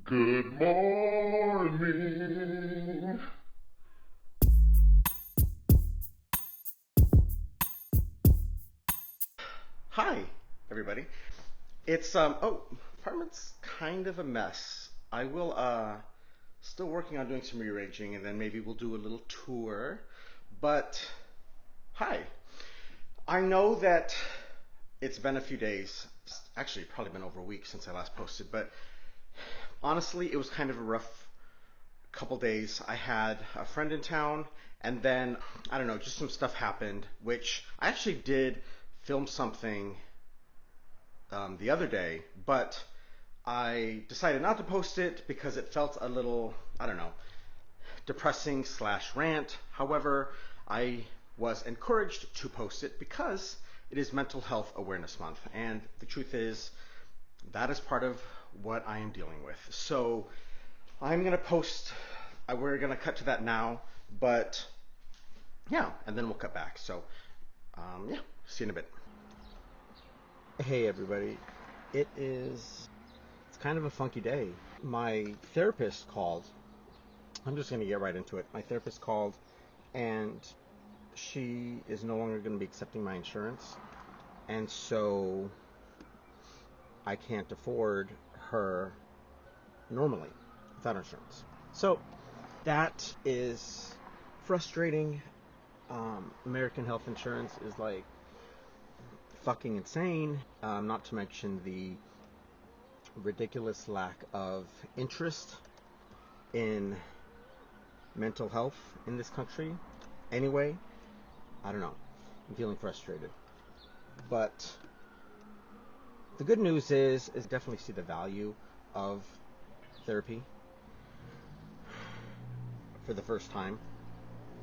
Good morning. Hi, everybody. It's apartment's kind of a mess. I will still working on doing some rearranging, and then maybe we'll do a little tour. But hi. I know that it's been a few days. Actually, probably been over a week since I last posted, but honestly, it was kind of a rough couple days. I had a friend in town, and then I don't know, just some stuff happened, which I actually did film something the other day, but I decided not to post it because it felt a little, I don't know, depressing slash rant. However, I was encouraged to post it because it is Mental Health Awareness Month, and the truth is that is part of what I am dealing with. So I'm gonna post. We're gonna cut to that now, but yeah, and then we'll cut back. So yeah, see you in a bit. Hey everybody, it's kind of a funky day. My therapist called. I'm just gonna get right into it. My therapist called, and she is no longer gonna be accepting my insurance, and so I can't afford her normally without insurance. So that is frustrating. American health insurance is like fucking insane. Not to mention the ridiculous lack of interest in mental health in this country. Anyway, I don't know. I'm feeling frustrated. But the good news is definitely see the value of therapy for the first time.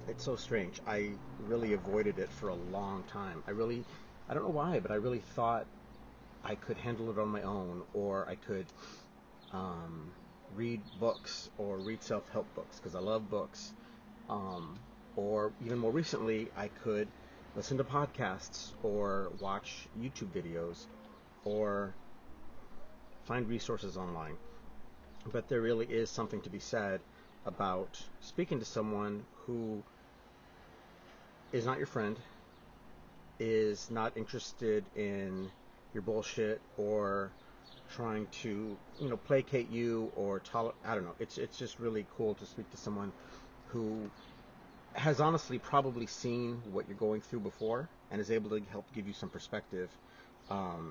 It's so strange. I really avoided it for a long time. I don't know why, but I really thought I could handle it on my own, or I could read books or read self-help books because I love books. Or even more recently, I could listen to podcasts or watch YouTube videos or find resources online. But there really is something to be said about speaking to someone who is not your friend, is not interested in your bullshit or trying to, placate you or I don't know. It's just really cool to speak to someone who has honestly probably seen what you're going through before and is able to help give you some perspective.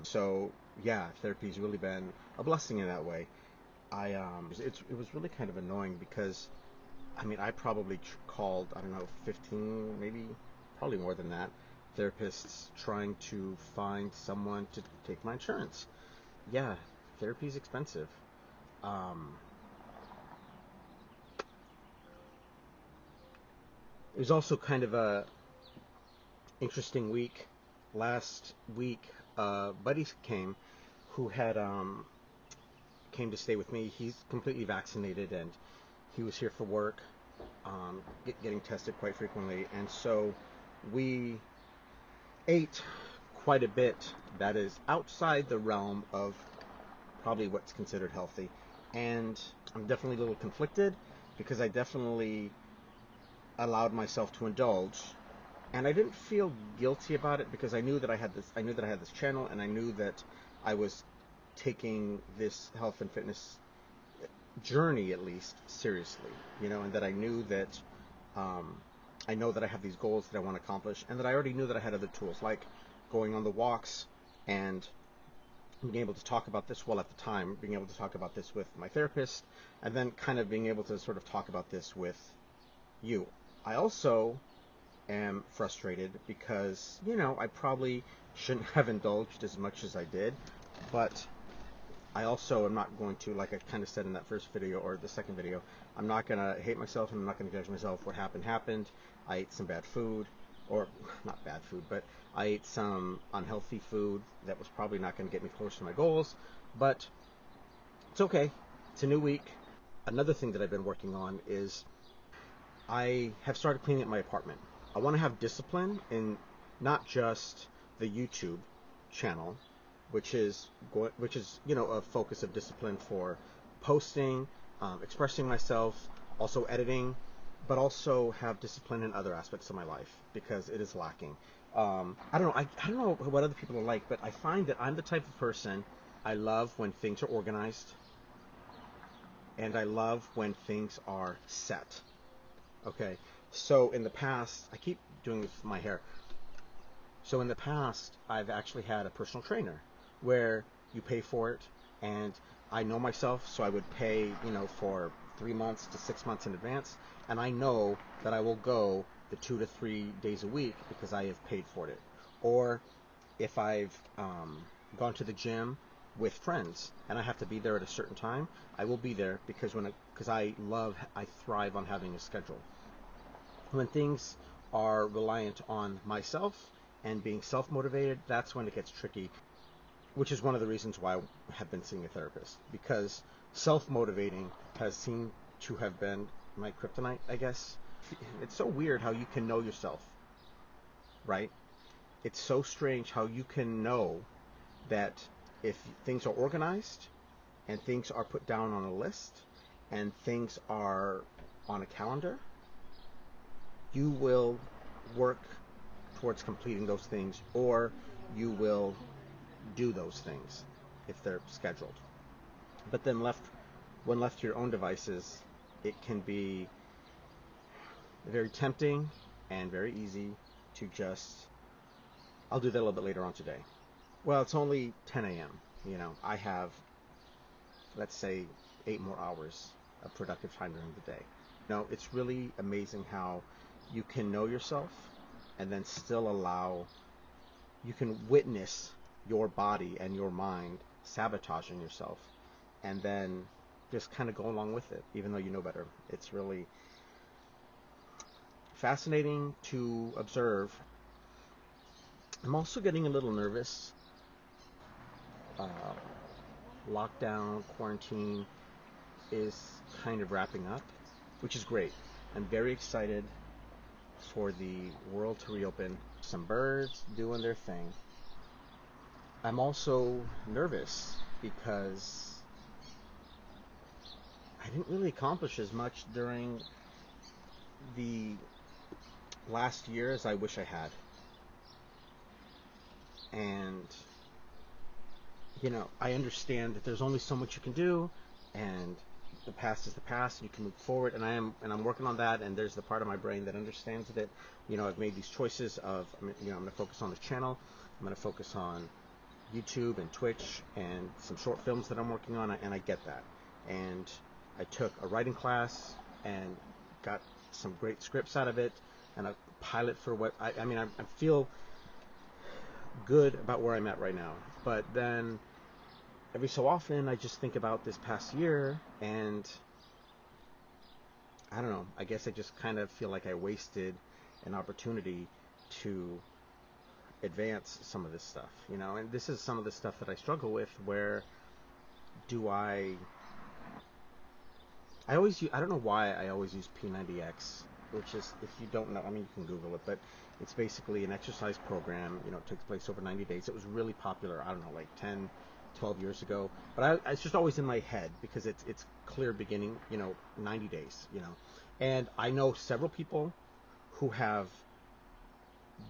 So yeah, therapy's really been a blessing in that way. It was really kind of annoying because I probably called, I don't know, 15, maybe, probably more than that, therapists trying to find someone to take my insurance. Yeah, therapy's expensive. It was also kind of a interesting week. Last week, buddy came who had came to stay with me. He's completely vaccinated, and he was here for work, getting tested quite frequently, and so we ate quite a bit that is outside the realm of probably what's considered healthy. And I'm definitely a little conflicted because I definitely allowed myself to indulge, and I didn't feel guilty about it because I knew that I had this channel, and I knew that I was taking this health and fitness journey at least seriously, and that I knew that I know that I have these goals that I want to accomplish, and that I already knew that I had other tools like going on the walks and being able to talk about this, well, at the time being able to talk about this with my therapist, and then kind of being able to sort of talk about this with you. I also am frustrated because I probably shouldn't have indulged as much as I did, but I also am not going to, like I kind of said in that first video or the second video, I'm not going to hate myself and I'm not going to judge myself. What happened. I ate some bad food, or not bad food, but I ate some unhealthy food that was probably not going to get me close to my goals, but it's okay. It's a new week. Another thing that I've been working on is I have started cleaning up my apartment. I want to have discipline in not just the YouTube channel, which is a focus of discipline for posting, expressing myself, also editing, but also have discipline in other aspects of my life because it is lacking. I don't know. I don't know what other people are like, but I find that I'm the type of person. I love when things are organized, and I love when things are set. Okay. So in the past, I keep doing this with my hair. So in the past, I've actually had a personal trainer where you pay for it, and I know myself, so I would pay, for 3 months to 6 months in advance, and I know that I will go the 2 to 3 days a week because I have paid for it. Or if I've gone to the gym with friends and I have to be there at a certain time, I will be there because I thrive on having a schedule. When things are reliant on myself and being self-motivated, that's when it gets tricky, which is one of the reasons why I have been seeing a therapist, because self-motivating has seemed to have been my kryptonite, I guess. It's so weird how you can know yourself, right? It's so strange how you can know that if things are organized and things are put down on a list and things are on a calendar, you will work towards completing those things, or you will do those things if they're scheduled. But then when left to your own devices, it can be very tempting and very easy to just, I'll do that a little bit later on today. Well, it's only 10 a.m. I have, let's say, 8 more hours of productive time during the day. It's really amazing how you can know yourself and then still you can witness your body and your mind sabotaging yourself and then just kind of go along with it, even though you know better. It's really fascinating to observe. I'm also getting a little nervous. Lockdown, quarantine is kind of wrapping up, which is great. I'm very excited for the world to reopen. Some birds doing their thing. I'm also nervous because I didn't really accomplish as much during the last year as I wish I had. And I understand that there's only so much you can do, and the past is the past, and you can move forward. And I'm working on that. And there's the part of my brain that understands that. I've made these choices of, I'm going to focus on this channel. I'm going to focus on YouTube and Twitch and some short films that I'm working on, and I get that. And I took a writing class and got some great scripts out of it, and a pilot for what I feel good about where I'm at right now. But then every so often I just think about this past year, and I don't know, I guess I just kind of feel like I wasted an opportunity to advance some of this stuff, and this is some of the stuff that I struggle with. Where do I don't know why I always use P90X, which is, if you don't know, you can Google it, but it's basically an exercise program. It takes place over 90 days. It was really popular, I don't know, like 10, 12 years ago, but it's just always in my head because it's clear beginning, 90 days, and I know several people who have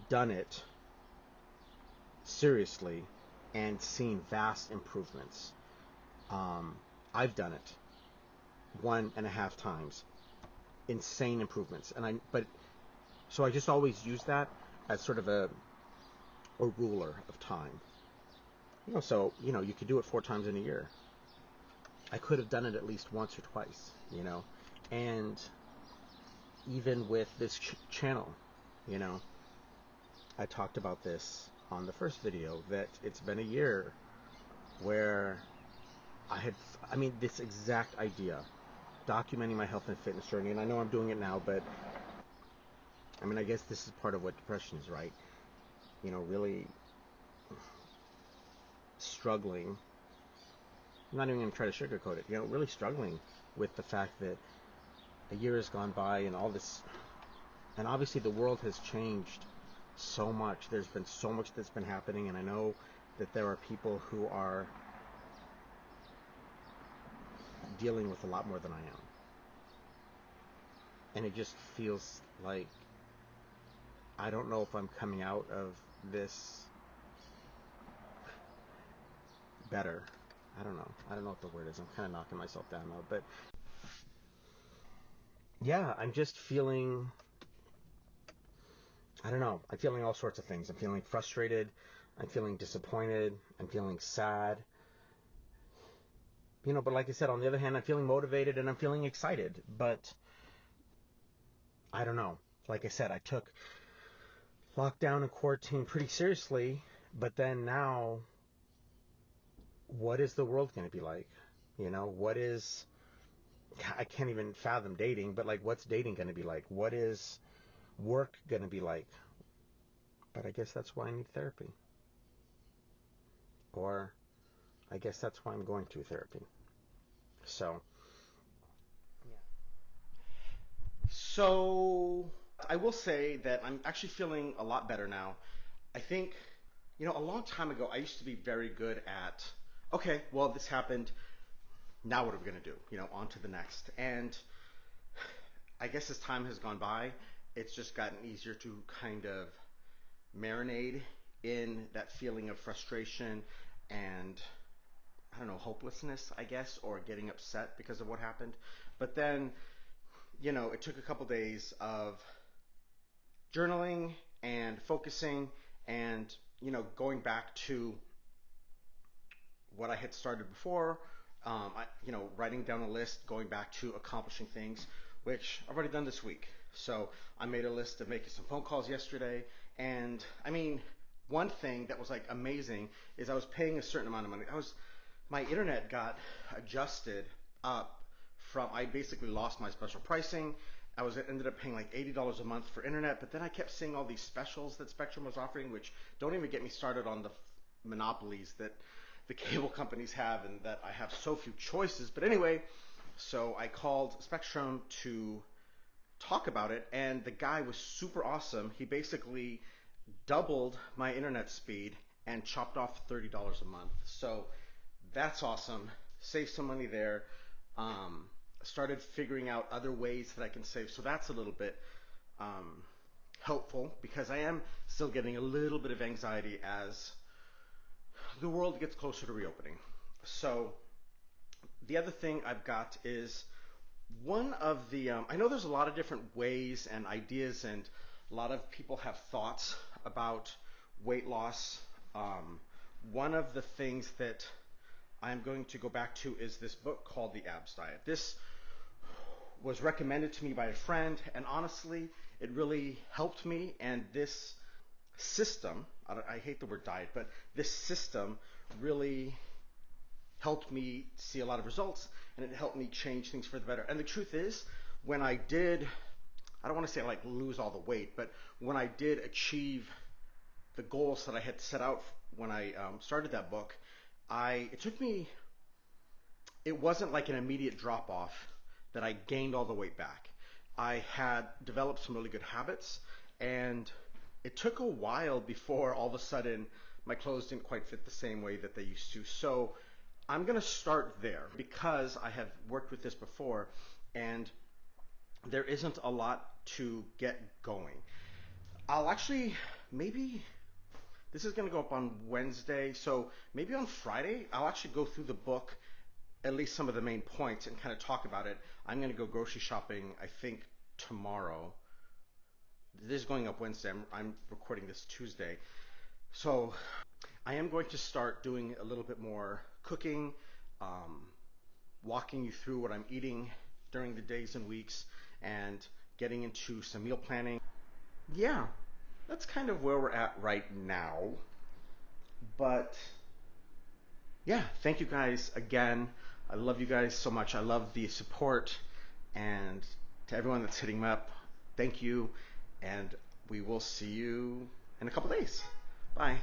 done it seriously and seen vast improvements. I've done it 1.5 times, insane improvements, so I just always use that as sort of a ruler of time. So you could do it 4 times in a year. I could have done it at least once or twice, and even with this channel, I talked about this on the first video, that it's been a year where this exact idea, documenting my health and fitness journey, and I know I'm doing it now, but I guess this is part of what depression is, right? Really struggling. I'm not even going to try to sugarcoat it. Really struggling with the fact that a year has gone by and all this, and obviously the world has changed so much. There's been so much that's been happening, and I know that there are people who are dealing with a lot more than I am. And it just feels like I don't know if I'm coming out of this better. I don't know. I don't know what the word is. I'm kind of knocking myself down now. But yeah, I'm just feeling, I don't know. I'm feeling all sorts of things. I'm feeling frustrated. I'm feeling disappointed. I'm feeling sad. But like I said, on the other hand, I'm feeling motivated and I'm feeling excited. But I don't know. Like I said, I took lockdown and quarantine pretty seriously. But then now, what is the world going to be like? I can't even fathom dating, but like, what's dating going to be like? What is work going to be like? But I guess that's why I need therapy. Or I guess that's why I'm going to therapy. So, yeah. So I will say that I'm actually feeling a lot better now. I think, a long time ago, I used to be very good at, okay, well, this happened. Now what are we going to do? On to the next. And I guess as time has gone by, it's just gotten easier to kind of marinate in that feeling of frustration and, I don't know, hopelessness, I guess, or getting upset because of what happened. But then, it took a couple days of journaling and focusing and, going back to what I had started before, writing down a list, going back to accomplishing things, which I've already done this week. So I made a list of making some phone calls yesterday. And I mean, one thing that was like amazing is I was paying a certain amount of money. My internet got adjusted up I basically lost my special pricing. Ended up paying like $80 a month for internet, but then I kept seeing all these specials that Spectrum was offering, which don't even get me started on the monopolies that the cable companies have and that I have so few choices. But anyway, so I called Spectrum to talk about it, and the guy was super awesome. He basically doubled my internet speed and chopped off $30 a month. So that's awesome. Save some money there. Started figuring out other ways that I can save. So that's a little bit helpful because I am still getting a little bit of anxiety as the world gets closer to reopening. So the other thing I've got is one of the, I know there's a lot of different ways and ideas, and a lot of people have thoughts about weight loss. One of the things that I'm going to go back to is this book called The Abs Diet. This was recommended to me by a friend, and honestly, it really helped me. And this system, I hate the word diet, but this system really helped me see a lot of results, and it helped me change things for the better. And the truth is, when I did, I don't want to say like lose all the weight, but when I did achieve the goals that I had set out when I started that book, it wasn't like an immediate drop off that I gained all the weight back. I had developed some really good habits, and it took a while before all of a sudden my clothes didn't quite fit the same way that they used to. So I'm going to start there because I have worked with this before, and there isn't a lot to get going. I'll actually, maybe this is going to go up on Wednesday, so maybe on Friday I'll actually go through the book, at least some of the main points, and kind of talk about it. I'm going to go grocery shopping, I think, tomorrow. This is going up Wednesday. I'm recording this Tuesday. So I am going to start doing a little bit more cooking, um, walking you through what I'm eating during the days and weeks, and getting into some meal planning. Yeah, that's kind of where we're at right now. But yeah, thank you guys again. I love you guys so much. I love the support. And to everyone that's hitting me up, thank you. And we will see you in a couple days. Bye.